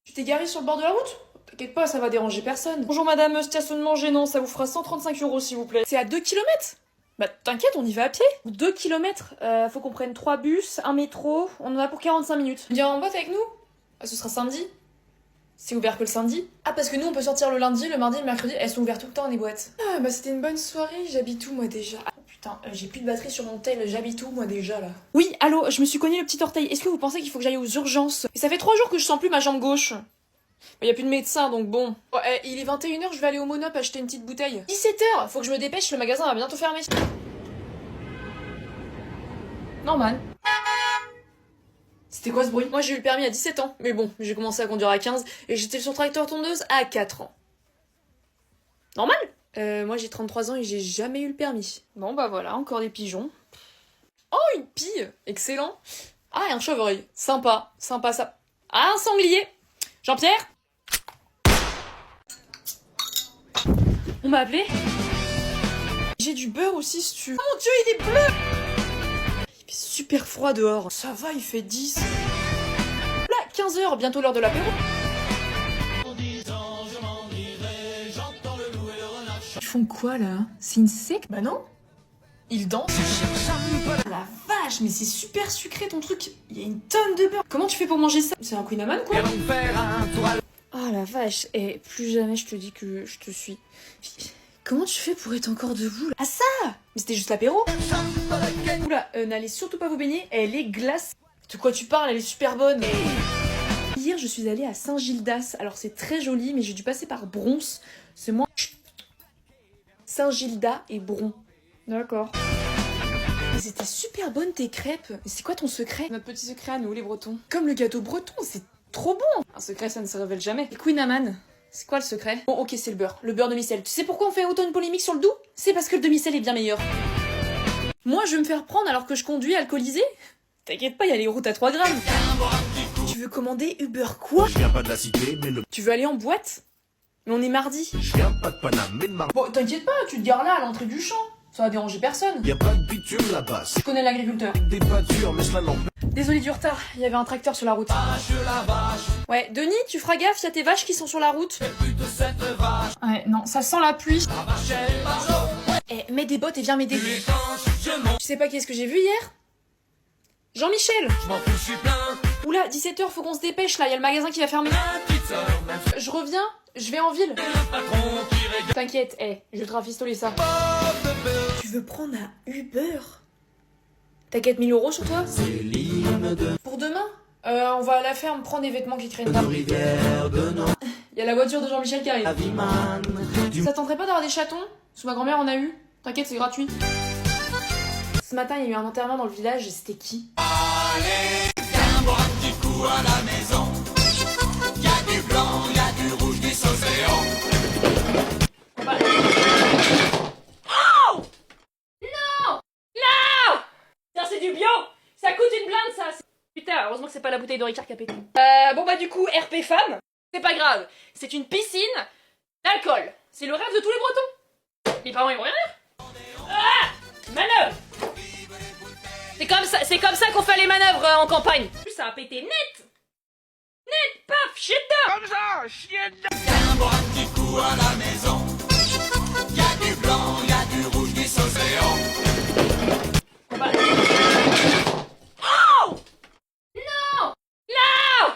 Tu t'es garé sur le bord de la route? T'inquiète pas, ça va déranger personne. Bonjour madame, stationnement gênant, ça vous fera 135 € s'il vous plaît. C'est à 2 km? Bah t'inquiète, on y va à pied. 2 km, faut qu'on prenne 3 bus, un métro, on en a pour 45 minutes. Viens en boîte avec nous? Ah, ce sera samedi. C'est ouvert que le samedi? Ah parce que nous on peut sortir le lundi, le mardi, le mercredi, elles sont ouvertes tout le temps les boîtes. Ah bah c'était une bonne soirée, j'habite où moi déjà? Ah putain, j'ai plus de batterie sur mon tel, j'habite où moi déjà là? Oui, allô, je me suis cogné le petit orteil, est-ce que vous pensez qu'il faut que j'aille aux urgences? Et ça fait 3 jours que je sens plus ma jambe gauche. Bah, y a plus de médecin donc bon. Oh, il est 21h, je vais aller au Monop acheter une petite bouteille. 17h, faut que je me dépêche, le magasin va bientôt fermer. Normal. C'était quoi ce bruit? Moi j'ai eu le permis à 17 ans, mais bon, j'ai commencé à conduire à 15 et j'étais sur tracteur tondeuse à 4 ans. Normal? Moi j'ai 33 ans et j'ai jamais eu le permis. Bon bah voilà, encore des pigeons. Oh, une pie! Excellent! Ah, et un chevreuil. Sympa, sympa ça. Ah, un sanglier! Jean-Pierre? On m'a appelé? J'ai du beurre aussi si tu veux. Oh mon dieu, il est bleu! Il fait super froid dehors. Ça va, il fait 10. Là, 15h, bientôt l'heure de l'apéro. Ils font quoi là? C'est une secte? Bah non. Ils dansent. Oh la vache, mais c'est super sucré ton truc. Il y a une tonne de beurre. Comment tu fais pour manger ça? C'est un Queen Amman quoi? Oh la vache, et plus jamais je te dis que je te suis. Comment tu fais pour être encore debout là? Ah ça! Mais c'était juste l'apéro. Oula, n'allez surtout pas vous baigner, elle est glace. De quoi tu parles? Elle est super bonne. Hier je suis allée à Saint-Gildas, alors c'est très joli mais j'ai dû passer par Bronx. C'est moins... Saint-Gildas et Bron. D'accord. Mais c'était super bonne tes crêpes. Mais c'est quoi ton secret? Notre petit secret à nous les Bretons. Comme le gâteau breton, c'est trop bon. Un secret ça ne se révèle jamais. Et Queen Amman, c'est quoi le secret? Bon ok c'est le beurre demi-sel. Tu sais pourquoi on fait autant une polémique sur le doux? C'est parce que le demi-sel est bien meilleur. Moi je vais me faire prendre alors que je conduis alcoolisé? T'inquiète pas, il y a les routes à 3 grammes. Tu veux commander Uber quoi? Je viens pas de la cité, mais le... Tu veux aller en boîte? Mais on est mardi. Je viens pas de Paname, mais de Mar... Bon t'inquiète pas, tu te gares là à l'entrée du champ. Ça va déranger personne. Y a pas de bitume là-bas. Je connais l'agriculteur. Des pâtures, mais cela n'empêche. Désolé du retard, il y avait un tracteur sur la route. Ouais, Denis, tu feras gaffe, il y a tes vaches qui sont sur la route. Ouais, non, ça sent la pluie. Eh, mets des bottes et viens m'aider. Tu sais pas qui est-ce que j'ai vu hier? Jean-Michel. Oula, 17h, faut qu'on se dépêche là, il y a le magasin qui va fermer. Je reviens, je vais en ville. T'inquiète, je vais te rafistoler ça. Tu veux prendre un Uber? T'as 4000 € sur toi? Pour demain? On va à la ferme prendre des vêtements qui traînent. Il y a la voiture de Jean-Michel qui arrive. Ça tenterait pas d'avoir des chatons? Sous ma grand-mère en a eu. T'inquiète, c'est gratuit. Ce matin, il y a eu un enterrement dans le village et c'était qui? Allez, viens boire un petit coup à la maison. Y'a du blanc, y'a du rouge, du saucéan. Oh! Non! Non! Tiens, c'est du bio! Ça coûte une blinde, ça! Putain, heureusement que c'est pas la bouteille de Ricard qui a pété. Bon bah du coup, RP femme, c'est pas grave. C'est une piscine d'alcool. C'est le rêve de tous les Bretons. Les parents, ils vont rien dire. Ah! Manœuvre! C'est comme ça qu'on fait les manœuvres en campagne. En plus, ça a pété net! Net! Paf! Chietta! Comme ça, chienne. Viens boire un petit coup à la maison. Y'a du blanc, y'a du rouge, du saucéan. Oh! Non! Non!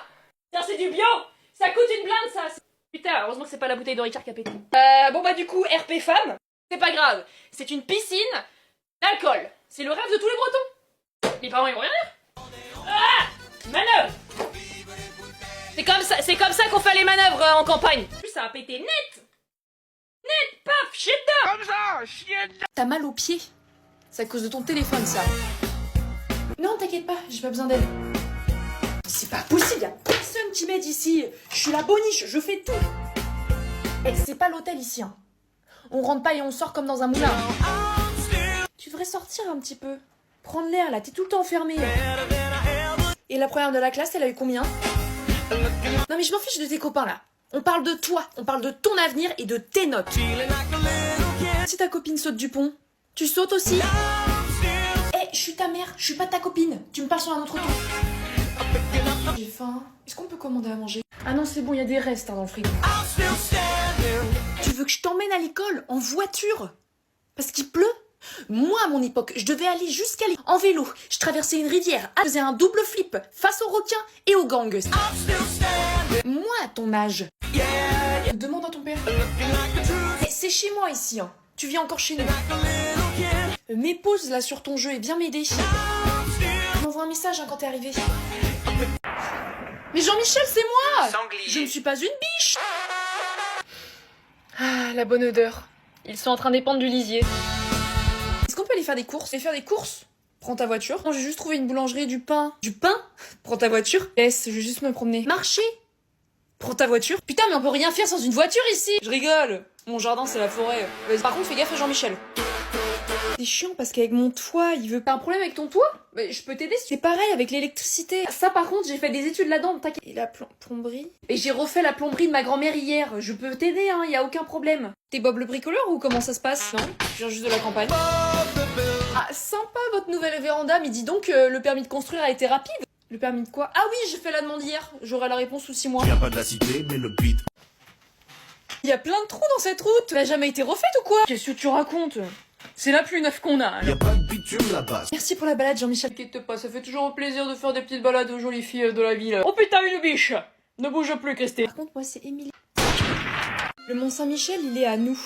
Tiens, c'est du bio! Ça coûte une blinde, ça! Putain, heureusement que c'est pas la bouteille de Ricard qui a pété. Bon bah du coup, RP femme, c'est pas grave. C'est une piscine d'alcool. C'est le rêve de tous les Bretons. Les parents, ils vont rien dire. Ah! Manœuvre! C'est comme ça qu'on fait les manœuvres en campagne. En plus, ça a pété net! Net! Paf! Chietta! Comme ça, chienne. T'as mal aux pieds. C'est à cause de ton téléphone, ça. Non, t'inquiète pas, j'ai pas besoin d'aide. C'est pas possible, y'a personne qui m'aide ici. Je suis la boniche, je fais tout. Et c'est pas l'hôtel ici, hein. On rentre pas et on sort comme dans un moulin. Tu devrais sortir un petit peu. Prendre l'air, là, t'es tout le temps enfermé. Et la première de la classe, elle a eu combien? Non mais je m'en fiche de tes copains, là. On parle de toi, on parle de ton avenir et de tes notes. Si ta copine saute du pont, tu sautes aussi? Je suis ta mère, je suis pas ta copine. Tu me parles sur un autre ton. J'ai faim. Est-ce qu'on peut commander à manger? Ah non, c'est bon, il y a des restes dans le frigo. I'm still standing. Tu veux que je t'emmène à l'école en voiture? Parce qu'il pleut? Moi, à mon époque, je devais aller jusqu'à l'école en vélo. Je traversais une rivière, je faisais un double flip face aux requins et aux gangs. I'm still standing. Moi, à ton âge. Yeah, Demande à ton père. looking like the truth. Eh, c'est chez moi ici, hein. Tu viens encore chez nous. Like a little kid. Mets pause là sur ton jeu et viens m'aider. I'm still M'envoie un message hein, quand t'es arrivé. Mais Jean-Michel, c'est moi! Sanglier. Je ne suis pas une biche! Ah, la bonne odeur. Ils sont en train d'épandre du lisier. Est-ce qu'on peut aller faire des courses? Aller faire des courses? Prends ta voiture. Non, j'ai juste trouvé une boulangerie, du pain. Du pain? Prends ta voiture. Laisse, je vais juste me promener. Marcher? Prends ta voiture. Putain, mais on peut rien faire sans une voiture ici! Je rigole! Mon jardin, c'est la forêt. Par contre, fais gaffe à Jean-Michel. C'est chiant parce qu'avec mon toit, il veut... T'as un problème avec ton toit? Mais je peux t'aider. C'est pareil avec l'électricité. Ça, par contre, j'ai fait des études là-dedans, t'inquiète. Et la plomberie? Et j'ai refait la plomberie de ma grand-mère hier. Je peux t'aider, hein, y a aucun problème. T'es Bob le bricoleur ou comment ça se passe? Non, je viens juste de la campagne. Ah, sympa votre nouvelle véranda, mais dis donc, le permis de construire a été rapide. Le permis de quoi? Ah oui, j'ai fait la demande hier. J'aurai la réponse sous 6 mois. Y a pas de la cité, mais le beat. Il y a plein de trous dans cette route. Elle a jamais été refaite ou quoi? Qu'est-ce que tu racontes? C'est la plus neuve qu'on a, alors. Y a pas de bitume là-bas. Merci pour la balade, Jean-Michel. T'inquiète pas, ça fait toujours plaisir de faire des petites balades aux jolies filles de la ville. Oh putain, une biche! Ne bouge plus, Christine. Par contre, moi, c'est Émilie. Le Mont-Saint-Michel, il est à nous.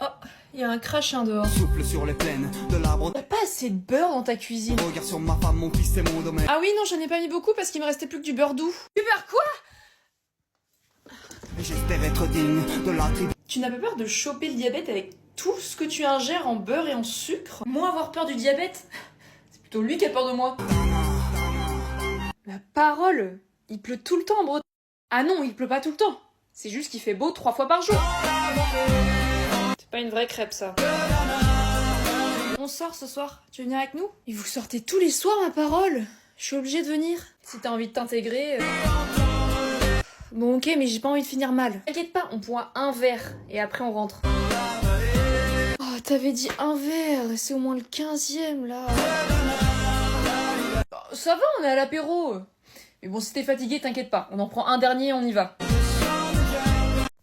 Oh, il y a un crachin dehors. souffle sur les plaines de l'arbre. Y'a pas assez de beurre dans ta cuisine. Regarde sur ma femme, mon fils, c'est mon domaine. Ah oui, non, j'en ai pas mis beaucoup parce qu'il me restait plus que du beurre doux. Du beurre quoi? J'espère être digne de la tribu. Tu n'as pas peur de choper le diabète avec tout ce que tu ingères en beurre et en sucre? Moi avoir peur du diabète? C'est plutôt lui qui a peur de moi. La parole! Il pleut tout le temps en Bretagne. Ah non, il pleut pas tout le temps. C'est juste qu'il fait beau 3 fois par jour. C'est pas une vraie crêpe, ça. On sort ce soir. Tu veux venir avec nous? Et vous sortez tous les soirs, ma parole? Je suis obligée de venir. Si t'as envie de t'intégrer... Bon ok, mais j'ai pas envie de finir mal. T'inquiète pas, on boit un verre et après on rentre. Oh, t'avais dit un verre, c'est au moins le 15e là. Oh, ça va, on est à l'apéro. Mais bon, si t'es fatigué, t'inquiète pas, on en prend un dernier et on y va.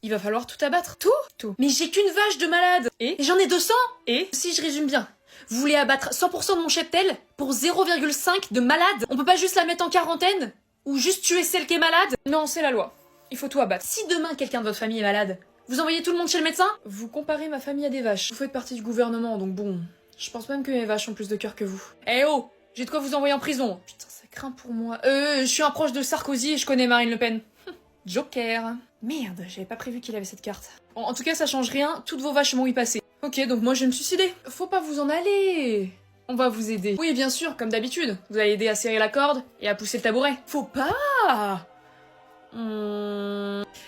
Il va falloir tout abattre. Tout. Mais j'ai qu'une vache de malade. Et j'en ai 200. Et si je résume bien, vous voulez abattre 100% de mon cheptel pour 0,5 de malade? On peut pas juste la mettre en quarantaine? Ou juste tuer celle qui est malade? Non, c'est la loi. Il faut tout abattre. Si demain quelqu'un de votre famille est malade, vous envoyez tout le monde chez le médecin? Vous comparez ma famille à des vaches. Vous faites partie du gouvernement, donc bon... Je pense même que mes vaches ont plus de cœur que vous. Eh oh! J'ai de quoi vous envoyer en prison. Putain, ça craint pour moi. Je suis un proche de Sarkozy et je connais Marine Le Pen. Joker. Merde, j'avais pas prévu qu'il avait cette carte. Bon, en tout cas, ça change rien. Toutes vos vaches vont y passer. Ok, donc moi je vais me suicider. Faut pas vous en aller. On va vous aider. Oui, bien sûr, comme d'habitude. Vous allez aider à serrer la corde et à pousser le tabouret. Faut pas!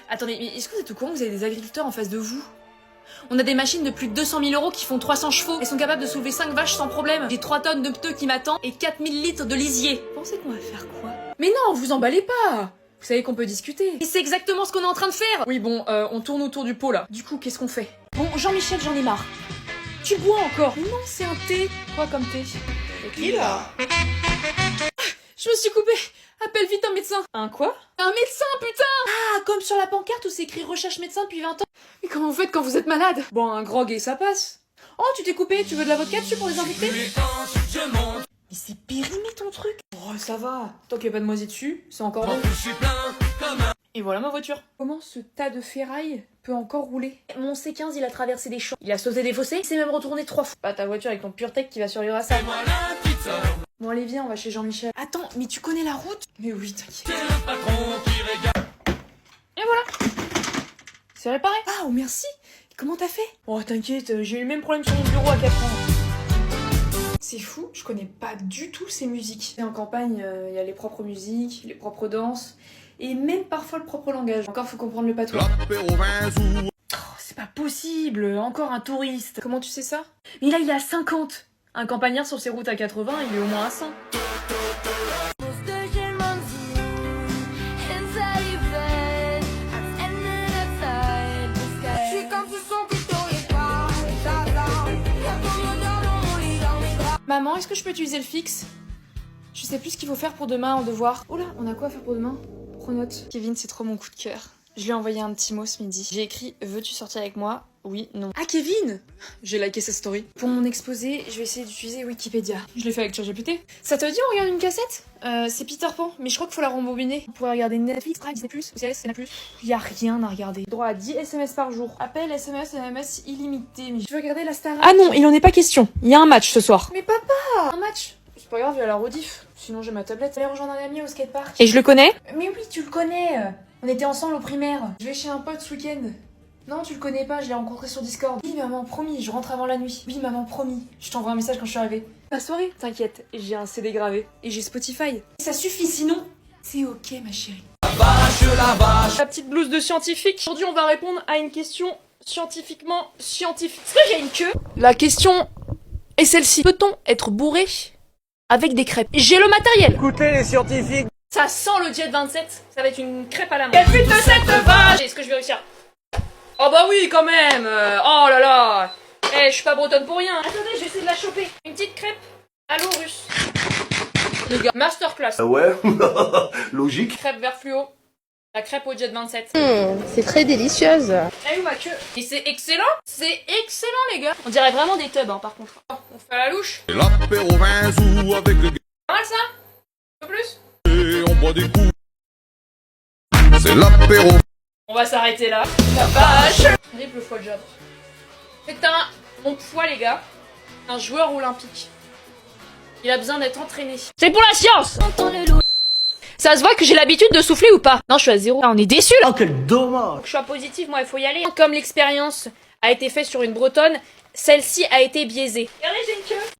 Attendez, mais est-ce que vous êtes au courant que vous avez des agriculteurs en face de vous? On a des machines de plus de 200 000 € qui font 300 chevaux. Elles sont capables de soulever 5 vaches sans problème. J'ai 3 tonnes de pneus qui m'attendent et 4000 litres de lisier. Vous pensez qu'on va faire quoi? Mais non, vous emballez pas! Vous savez qu'on peut discuter. Et c'est exactement ce qu'on est en train de faire! Oui, bon, on tourne autour du pot là. Du coup, qu'est-ce qu'on fait? Bon, Jean-Michel, j'en ai marre. Tu bois encore? Non, c'est un thé. Quoi comme thé? Qui là? Je me suis coupée. Appelle vite un médecin. Un quoi? Un médecin, putain! Ah, comme sur la pancarte où c'est écrit recherche médecin depuis 20 ans. Mais comment vous faites quand vous êtes malade? Bon, un grog et ça passe. Oh, tu t'es coupé, tu veux de la vodka dessus pour désinfecter? Je monte, Mais c'est périmé ton truc. Oh, ça va. Tant qu'il n'y a pas de moisi dessus, c'est encore bon. je suis plein comme un. Et voilà ma voiture. Comment ce tas de ferraille peut encore rouler? Mon C15, il a traversé des champs. Il a sauté des fossés. Il s'est même retourné 3 fois. Pas ta voiture avec ton PureTech qui va survivre à ça. Moi la petite sœur, Bon, allez, viens, on va chez Jean-Michel. Attends, mais tu connais la route? Mais oui, t'inquiète. c'est le patron qui régale. Et voilà. C'est réparé. Ah, oh merci. Comment t'as fait? Oh, t'inquiète, j'ai eu le même problème sur mon bureau à 4 ans. C'est fou, je connais pas du tout ces musiques. Et en campagne, il y a les propres musiques, les propres danses, et même parfois le propre langage. Encore, faut comprendre le patois. Oh, c'est pas possible, encore un touriste. Comment tu sais ça? Mais là, il est à 50. Un campagnard sur ses routes à 80, il est au moins à 100. Maman, est-ce que je peux utiliser le fixe? Je sais sais plus ce qu'il faut faire pour demain en devoir. Oh là, on a quoi à faire pour demain? Pronote. Kevin, c'est trop mon coup de cœur. Je lui ai envoyé un petit mot ce midi. J'ai écrit « Veux-tu sortir avec moi ?» Oui, non. Ah, Kevin! J'ai liké sa story. Pour mon exposé, je vais essayer d'utiliser Wikipédia. Je l'ai fait avec ChatGPT. Ça te dit on regarde une cassette? C'est Peter Pan, mais je crois qu'il faut la rembobiner. On pourrait regarder Netflix, Disney+, OCS, CNA+. Y a rien à regarder. Droit à 10 SMS par jour. Appel, SMS, SMS illimité. Mais je veux regarder la Star. Ah non, il en est pas question. Il y a un match ce soir. Mais papa! Un match? C'est pas grave, il y a la rediff. Sinon j'ai ma tablette. Allez rejoindre un ami au skatepark. Et je le connais? Mais oui, tu le connais. On était ensemble au primaire. Je vais chez un pote ce week-end. Non, tu le connais pas, je l'ai rencontré sur Discord. Oui, maman, promis, je rentre avant la nuit. Oui, maman, promis. Je t'envoie un message quand je suis arrivée. La soirée, t'inquiète, j'ai un CD gravé. Et j'ai Spotify. Ça suffit, sinon, c'est ok, ma chérie. La vache. La petite blouse de scientifique. Aujourd'hui, on va répondre à une question scientifiquement scientifique. Est-ce que j'ai une queue? La question est celle-ci. Peut-on être bourré avec des crêpes? J'ai le matériel. Écoutez les scientifiques. Ça sent le Jet 27. Ça va être une crêpe à la main. Quelle pute de cette vache! Est-ce que je vais réussir? Oh bah oui, quand même. Oh là là. Eh, je suis pas bretonne pour rien. Attendez, je vais essayer de la choper. Une petite crêpe à l'eau russe. Les gars, masterclass. Ouais, logique. Crêpe vert fluo. La crêpe au Jet 27. C'est très délicieuse. Eh où ma queue? Et c'est excellent. C'est excellent, les gars. On dirait vraiment des tubs, hein, par contre. Oh, on fait à la louche. L'apéro vin sous avec le Pas mal, ça? Un peu plus? gars, on boit des coups. C'est l'apéro. On va s'arrêter là. La vache! Triple fois job. C'est mon poids, les gars, un joueur olympique. Il a besoin d'être entraîné. C'est pour la science! Ça se voit que j'ai l'habitude de souffler ou pas? Non, je suis à 0. Ah, on est déçus là! Oh, quel dommage. Faut que je sois positive, moi, il faut y aller. Comme l'expérience a été faite sur une bretonne, celle-ci a été biaisée. Regardez, j'ai une queue.